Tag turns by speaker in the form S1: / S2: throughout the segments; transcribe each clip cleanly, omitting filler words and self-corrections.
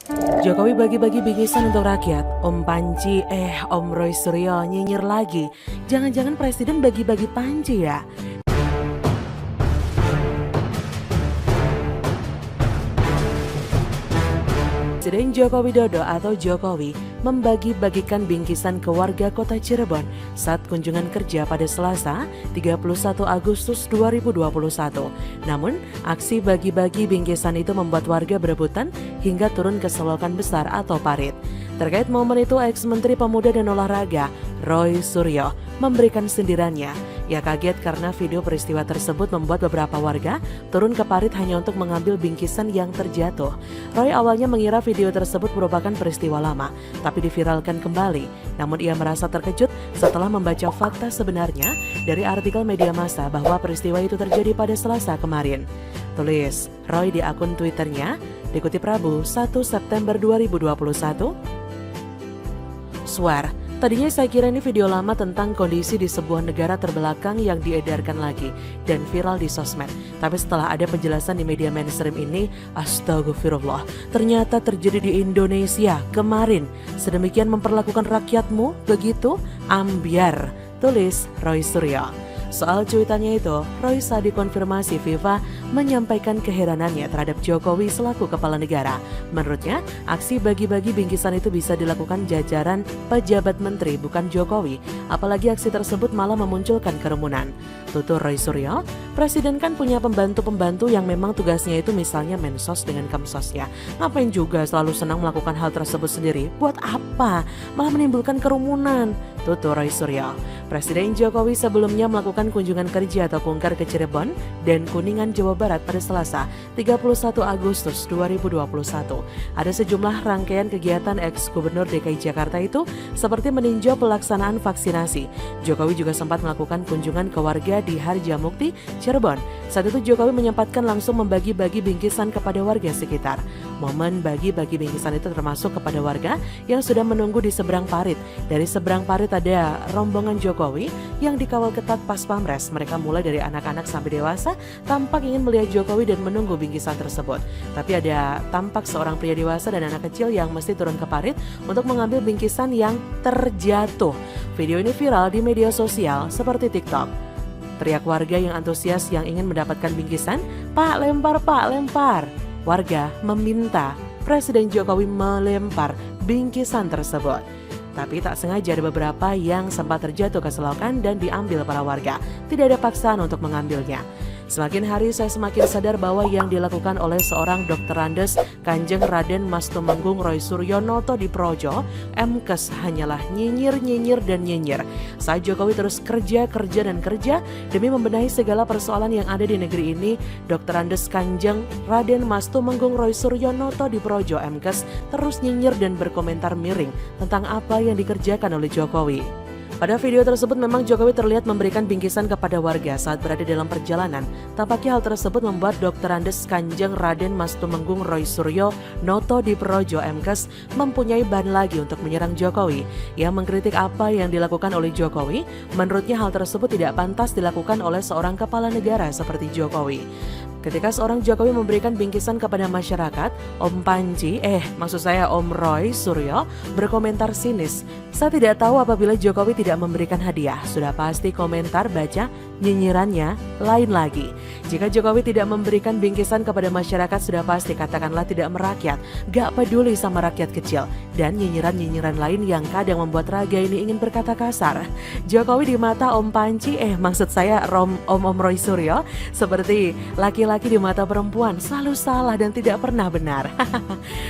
S1: Jokowi bagi-bagi bingkisan untuk rakyat. Om Panji, Om Roy Suryo nyinyir lagi. Jangan-jangan presiden bagi-bagi panci ya? Presiden Joko Widodo atau Jokowi membagi-bagikan bingkisan ke warga kota Cirebon saat kunjungan kerja pada Selasa 31 Agustus 2021. Namun, aksi bagi-bagi bingkisan itu membuat warga berebutan hingga turun ke selokan besar atau parit. Terkait momen itu, ex-Menteri Pemuda dan Olahraga Roy Suryo memberikan sindirannya. Ia kaget karena video peristiwa tersebut membuat beberapa warga turun ke parit hanya untuk mengambil bingkisan yang terjatuh. Roy awalnya mengira video tersebut merupakan peristiwa lama, tapi diviralkan kembali. Namun ia merasa terkejut setelah membaca fakta sebenarnya dari artikel media massa bahwa peristiwa itu terjadi pada Selasa kemarin. Tulis Roy di akun Twitternya, dikutip Rabu 1 September 2021. Swear, tadinya saya kira ini video lama tentang kondisi di sebuah negara terbelakang yang diedarkan lagi dan viral di sosmed. Tapi setelah ada penjelasan di media mainstream ini, astagfirullah, ternyata terjadi di Indonesia kemarin. Sedemikian memperlakukan rakyatmu, begitu? Ambiar, tulis Roy Suryo. Soal cuitannya itu, Roy saat dikonfirmasi FIFA menyampaikan keheranannya terhadap Jokowi selaku kepala negara. Menurutnya, aksi bagi-bagi bingkisan itu bisa dilakukan jajaran pejabat menteri bukan Jokowi, apalagi aksi tersebut malah memunculkan kerumunan. Tutur Roy Suryo, presiden kan punya pembantu-pembantu yang memang tugasnya itu misalnya mensos dengan kamsosnya. Ngapain juga selalu senang melakukan hal tersebut sendiri? Buat apa? Malah menimbulkan kerumunan. Tutur Roy Suryo. Presiden Jokowi sebelumnya melakukan kunjungan kerja atau kunker ke Cirebon dan Kuningan, Jawa Barat pada Selasa 31 Agustus 2021. Ada sejumlah rangkaian kegiatan ex-Gubernur DKI Jakarta itu seperti meninjau pelaksanaan vaksinasi. Jokowi juga sempat melakukan kunjungan ke warga di Harjamukti, Cirebon. Saat itu Jokowi menyempatkan langsung membagi-bagi bingkisan kepada warga sekitar. Momen bagi-bagi bingkisan itu termasuk kepada warga yang sudah menunggu di seberang parit. Dari seberang parit ada rombongan Jokowi yang dikawal ketat pas pamres. Mereka mulai dari anak-anak sampai dewasa tampak ingin melihat Jokowi dan menunggu bingkisan tersebut. Tapi ada tampak seorang pria dewasa dan anak kecil yang mesti turun ke parit untuk mengambil bingkisan yang terjatuh. Video ini viral di media sosial seperti TikTok. Teriak warga yang antusias yang ingin mendapatkan bingkisan, "Pak, lempar, Pak, lempar." Warga meminta Presiden Jokowi melempar bingkisan tersebut. Tapi tak sengaja ada beberapa yang sempat terjatuh ke selokan dan diambil para warga. Tidak ada paksaan untuk mengambilnya. Semakin hari saya semakin sadar bahwa yang dilakukan oleh seorang Dr. Andes Kanjeng Raden Mas Tumenggung Roy Suryo Noto di Projo, Mkes hanyalah nyinyir, dan nyinyir. Saat Jokowi terus kerja dan kerja demi membenahi segala persoalan yang ada di negeri ini, Dr. Andes Kanjeng Raden Mas Tumenggung Roy Suryo Noto di Projo, Mkes terus nyinyir dan berkomentar miring tentang apa yang dikerjakan oleh Jokowi. Pada video tersebut memang Jokowi terlihat memberikan bingkisan kepada warga saat berada dalam perjalanan. Tampaknya hal tersebut membuat Dr. Andes Kanjeng Raden Mas Tumenggung Roy Suryo Noto di Projo, Mkes mempunyai bahan lagi untuk menyerang Jokowi. Ia mengkritik apa yang dilakukan oleh Jokowi. Menurutnya hal tersebut tidak pantas dilakukan oleh seorang kepala negara seperti Jokowi. Ketika seorang Jokowi memberikan bingkisan kepada masyarakat, Om Panji, Om Roy Suryo berkomentar sinis. Saya tidak tahu apabila Jokowi tidak memberikan hadiah. Sudah pasti komentar baca nyinyirannya lain lagi. Jika Jokowi tidak memberikan bingkisan kepada masyarakat, sudah pasti katakanlah tidak merakyat, gak peduli sama rakyat kecil, dan nyinyiran-nyinyiran lain yang kadang membuat raga ini ingin berkata kasar. Jokowi di mata Om Panji, maksud saya Om Roy Suryo, seperti laki-laki di mata perempuan, selalu salah dan tidak pernah benar.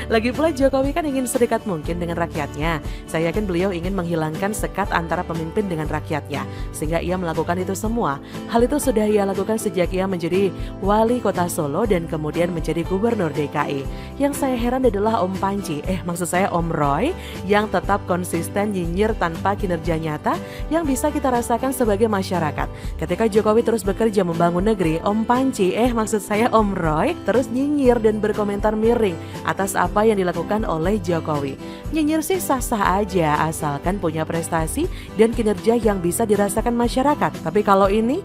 S1: Lagi pula Jokowi kan ingin sedekat mungkin dengan rakyatnya. Saya yakin beliau ingin menghilangkan sekat antara pemimpin dengan rakyatnya, sehingga ia melakukan itu semua. Hal itu sudah ia lakukan sejak ia menjadi wali kota Solo dan kemudian menjadi gubernur DKI. Yang saya heran adalah Om Panji, maksud saya Om Roy, yang tetap konsisten nyinyir tanpa kinerja nyata yang bisa kita rasakan sebagai masyarakat. Ketika Jokowi terus bekerja membangun negeri, Om Panji, maksud saya Om Roy, terus nyinyir dan berkomentar miring atas apa yang dilakukan oleh Jokowi. Nyinyir sih sah-sah aja asalkan punya prestasi dan kinerja yang bisa dirasakan masyarakat. Tapi kalau ini,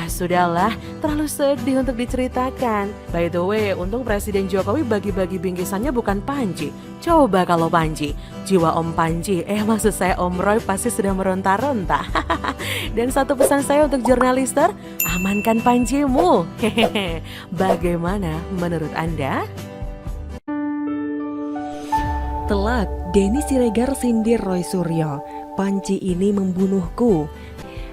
S1: Sudahlah, terlalu sedih untuk diceritakan. By the way, untung Presiden Jokowi bagi-bagi bingkisannya bukan panci. Coba kalau panci, jiwa Om Panji, maksud saya Om Roy pasti sudah meronta-ronta. Dan satu pesan saya untuk jurnalister, amankan pancimu. Hehehe. Bagaimana menurut Anda?
S2: Telak, Denny Siregar sindir Roy Suryo, panci ini membunuhku.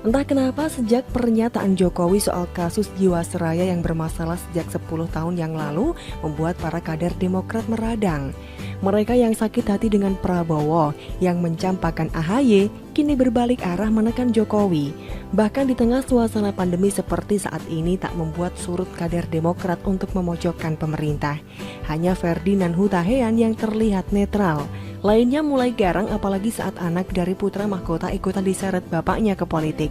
S2: Entah kenapa sejak pernyataan Jokowi soal kasus Jiwasraya yang bermasalah sejak 10 tahun yang lalu membuat para kader Demokrat meradang. Mereka yang sakit hati dengan Prabowo yang mencampakkan AHY kini berbalik arah menekan Jokowi. Bahkan di tengah suasana pandemi seperti saat ini tak membuat surut kader Demokrat untuk memojokkan pemerintah. Hanya Ferdinand Hutahean yang terlihat netral. Lainnya mulai garang apalagi saat anak dari putra mahkota ikutan diseret bapaknya ke politik.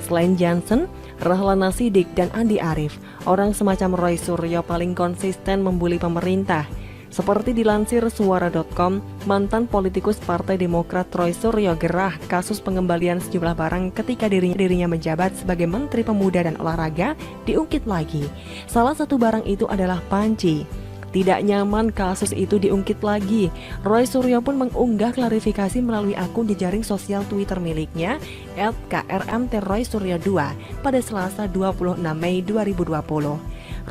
S2: Selain Johnson, Rahlana Sidik dan Andi Arief, orang semacam Roy Suryo paling konsisten membuli pemerintah. Seperti dilansir suara.com, mantan politikus Partai Demokrat Roy Suryo gerah kasus pengembalian sejumlah barang ketika dirinya menjabat sebagai Menteri Pemuda dan Olahraga diungkit lagi. Salah satu barang itu adalah panci. Tidak nyaman kasus itu diungkit lagi. Roy Suryo pun mengunggah klarifikasi melalui akun jejaring sosial Twitter miliknya @krmtroysuryo2 pada Selasa 26 Mei 2020.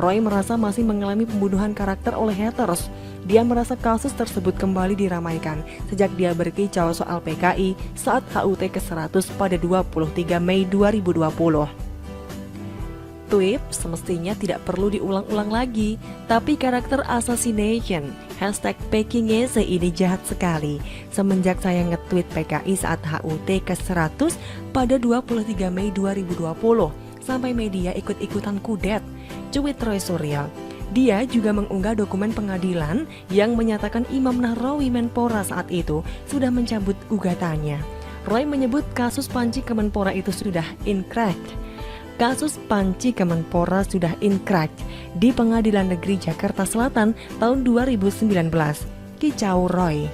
S2: Roy merasa masih mengalami pembunuhan karakter oleh haters. Dia merasa kasus tersebut kembali diramaikan sejak dia berkicau soal PKI saat HUT ke-100 pada 23 Mei 2020. Tweet semestinya tidak perlu diulang-ulang lagi, tapi karakter assassination #Pekingese ini jahat sekali. Semenjak saya nge-tweet PKI saat HUT ke-100 pada 23 Mei 2020, sampai media ikut-ikutan kudet, cuit Roy Suryo. Dia juga mengunggah dokumen pengadilan yang menyatakan Imam Nahrawi Menpora saat itu sudah mencabut gugatannya. Roy menyebut kasus panci Kemenpora itu sudah inkrah. Kasus panci Kemenpora sudah inkrah di Pengadilan Negeri Jakarta Selatan tahun 2019. Kicau Roy.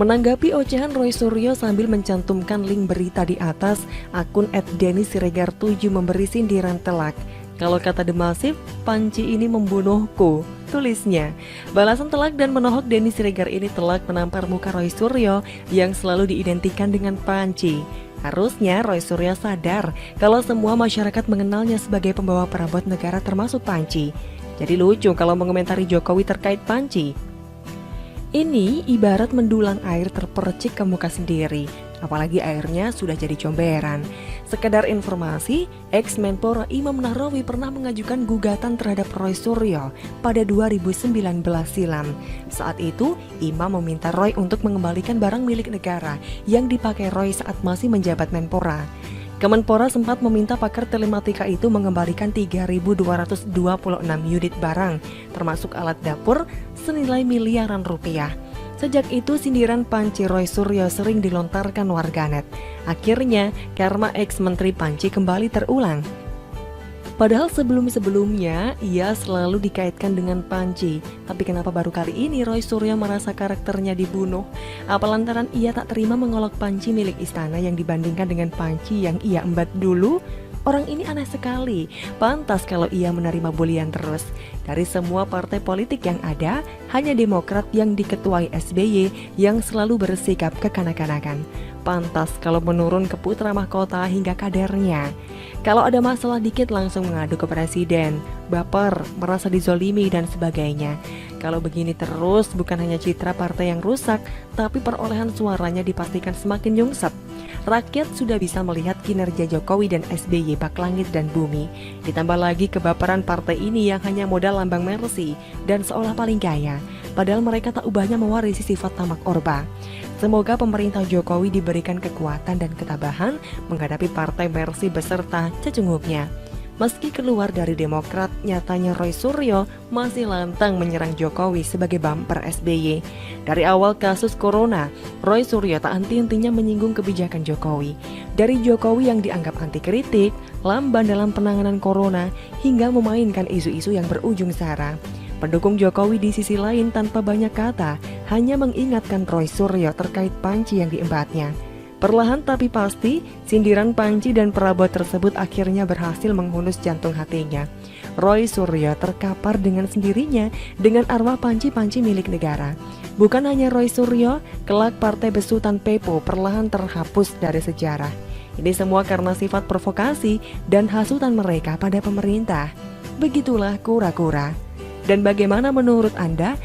S2: Menanggapi ocehan Roy Suryo sambil mencantumkan link berita di atas, akun @dennysiregar7 memberi sindiran telak. Kalau kata The Massive, panci ini membunuhku, tulisnya. Balasan telak dan menohok Denny Siregar ini telak menampar muka Roy Suryo yang selalu diidentikan dengan panci. Harusnya Roy Suryo sadar kalau semua masyarakat mengenalnya sebagai pembawa perabot negara termasuk panci. Jadi lucu kalau mengomentari Jokowi terkait panci. Ini ibarat mendulang air terpercik ke muka sendiri, apalagi airnya sudah jadi comberan. Sekedar informasi, ex-Menpora Imam Nahrawi pernah mengajukan gugatan terhadap Roy Suryo pada 2019 silam. Saat itu, Imam meminta Roy untuk mengembalikan barang milik negara yang dipakai Roy saat masih menjabat Menpora. Kemenpora sempat meminta pakar telematika itu mengembalikan 3.226 unit barang, termasuk alat dapur senilai miliaran rupiah. Sejak itu sindiran panci Roy Suryo sering dilontarkan warganet. Akhirnya karma ex-menteri panci kembali terulang. Padahal sebelum-sebelumnya ia selalu dikaitkan dengan panci. Tapi kenapa baru kali ini Roy Suryo merasa karakternya dibunuh? Apa lantaran ia tak terima mengolok panci milik istana yang dibandingkan dengan panci yang ia embat dulu? Orang ini aneh sekali. Pantas kalau ia menerima bulian terus. Dari semua partai politik yang ada, hanya Demokrat yang diketuai SBY yang selalu bersikap kekanak-kanakan. Pantas kalau menurun ke putra mahkota hingga kadernya. Kalau ada masalah dikit langsung mengadu ke presiden, baper, merasa dizolimi dan sebagainya. Kalau begini terus, bukan hanya citra partai yang rusak, tapi perolehan suaranya dipastikan semakin nyungsep. Rakyat sudah bisa melihat kinerja Jokowi dan SBY bak langit dan bumi. Ditambah lagi kebaperan partai ini yang hanya modal lambang Mercy dan seolah paling kaya. Padahal mereka tak ubahnya mewarisi sifat tamak orba. Semoga pemerintah Jokowi diberikan kekuatan dan ketabahan menghadapi partai Mercy beserta cecunguknya. Meski keluar dari Demokrat, nyatanya Roy Suryo masih lantang menyerang Jokowi sebagai bumper SBY. Dari awal kasus corona, Roy Suryo tak henti-hentinya menyinggung kebijakan Jokowi. Dari Jokowi yang dianggap anti kritik, lamban dalam penanganan corona, hingga memainkan isu-isu yang berujung sara. Pendukung Jokowi di sisi lain tanpa banyak kata, hanya mengingatkan Roy Suryo terkait panci yang diembatnya. Perlahan tapi pasti, sindiran Panji dan perabot tersebut akhirnya berhasil menghunus jantung hatinya. Roy Suryo terkapar dengan sendirinya dengan arwah Panji-Panji milik negara. Bukan hanya Roy Suryo, kelak Partai Besutan Pepo perlahan terhapus dari sejarah. Ini semua karena sifat provokasi dan hasutan mereka pada pemerintah. Begitulah kura-kura. Dan bagaimana menurut Anda?